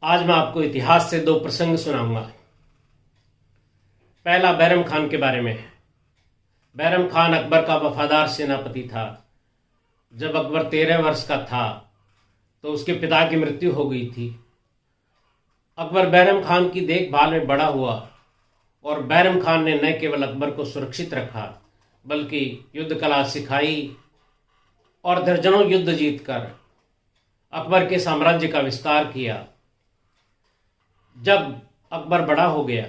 आज मैं आपको इतिहास से दो प्रसंग सुनाऊंगा। पहला बैरम खान के बारे में है। बैरम खान अकबर का वफादार सेनापति था। जब अकबर 13 वर्ष का था तो उसके पिता की मृत्यु हो गई थी। अकबर बैरम खान की देखभाल में बड़ा हुआ और बैरम खान ने न केवल अकबर को सुरक्षित रखा बल्कि युद्ध कला सिखाई और दर्जनों युद्ध जीतकर अकबर के साम्राज्य का विस्तार किया। जब अकबर बड़ा हो गया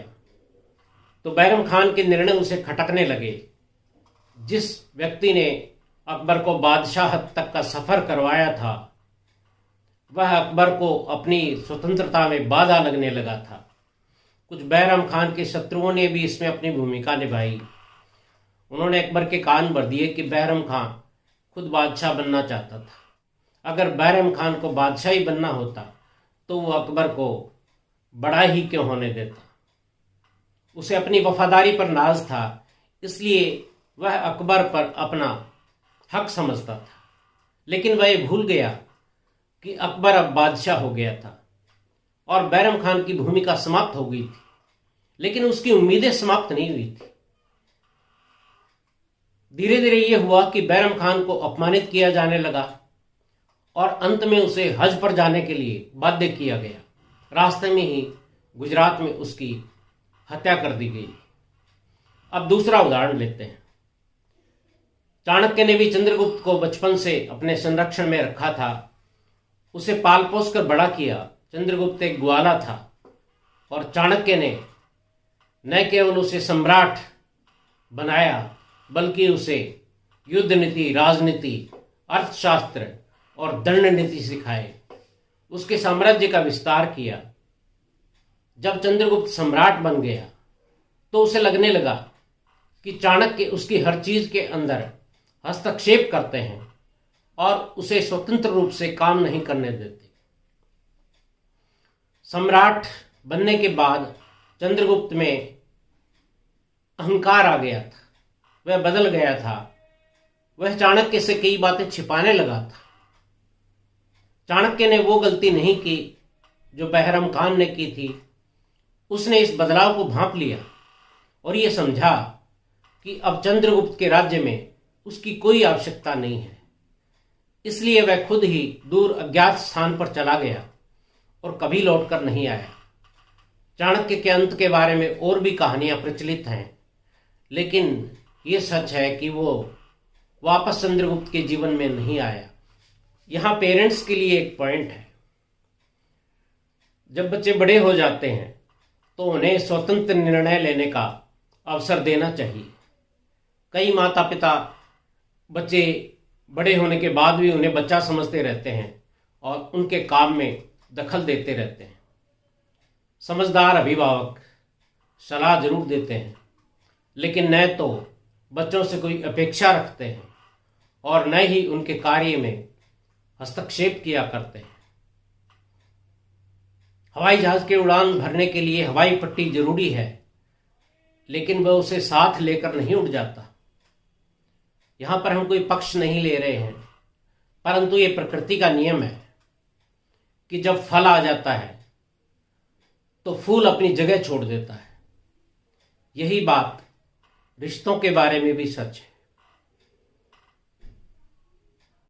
तो बैरम खान के निर्णय उसे खटकने लगे। जिस व्यक्ति ने अकबर को बादशाहत तक का सफर करवाया था वह अकबर को अपनी स्वतंत्रता में बाधा लगने लगा था। कुछ बैरम खान के शत्रुओं ने भी इसमें अपनी भूमिका निभाई। उन्होंने अकबर के कान भर दिए कि बैरम खान खुद बादशाह बनना चाहता था। अगर बैरम खान को बादशाही बनना होता तो वो अकबर को बड़ा ही क्यों होने देता। उसे अपनी वफादारी पर नाज था, इसलिए वह अकबर पर अपना हक समझता था। लेकिन वह भूल गया कि अकबर अब बादशाह हो गया था और बैरम खान की भूमिका समाप्त हो गई थी। लेकिन उसकी उम्मीदें समाप्त नहीं हुई थी। धीरे धीरे यह हुआ कि बैरम खान को अपमानित किया जाने लगा और अंत में उसे हज पर जाने के लिए बाध्य किया गया। रास्ते में ही गुजरात में उसकी हत्या कर दी गई। अब दूसरा उदाहरण लेते हैं। चाणक्य ने भी चंद्रगुप्त को बचपन से अपने संरक्षण में रखा था। उसे पाल पोस कर बड़ा किया। चंद्रगुप्त एक ग्वाला था और चाणक्य ने न केवल उसे सम्राट बनाया बल्कि उसे युद्ध नीति, राजनीति, अर्थशास्त्र और दंड नीति सिखाए। उसके साम्राज्य का विस्तार किया। जब चंद्रगुप्त सम्राट बन गया तो उसे लगने लगा कि चाणक्य उसकी हर चीज के अंदर हस्तक्षेप करते हैं और उसे स्वतंत्र रूप से काम नहीं करने देते। सम्राट बनने के बाद चंद्रगुप्त में अहंकार आ गया था। वह बदल गया था। वह चाणक्य से कई बातें छिपाने लगा था। चाणक्य ने वो गलती नहीं की जो बैरम खान ने की थी। उसने इस बदलाव को भांप लिया और ये समझा कि अब चंद्रगुप्त के राज्य में उसकी कोई आवश्यकता नहीं है। इसलिए वह खुद ही दूर अज्ञात स्थान पर चला गया और कभी लौटकर नहीं आया। चाणक्य के अंत के बारे में और भी कहानियां प्रचलित हैं, लेकिन ये सच है कि वो वापस चंद्रगुप्त के जीवन में नहीं आया। यहां पेरेंट्स के लिए एक पॉइंट है। जब बच्चे बड़े हो जाते हैं तो उन्हें स्वतंत्र निर्णय लेने का अवसर देना चाहिए। कई माता पिता बच्चे बड़े होने के बाद भी उन्हें बच्चा समझते रहते हैं और उनके काम में दखल देते रहते हैं। समझदार अभिभावक सलाह जरूर देते हैं, लेकिन न तो बच्चों से कोई अपेक्षा रखते हैं और न ही उनके कार्य में हस्तक्षेप किया करते हैं। हवाई जहाज के उड़ान भरने के लिए हवाई पट्टी जरूरी है, लेकिन वह उसे साथ लेकर नहीं उड़ जाता। यहां पर हम कोई पक्ष नहीं ले रहे हैं, परंतु ये प्रकृति का नियम है कि जब फल आ जाता है तो फूल अपनी जगह छोड़ देता है। यही बात रिश्तों के बारे में भी सच है।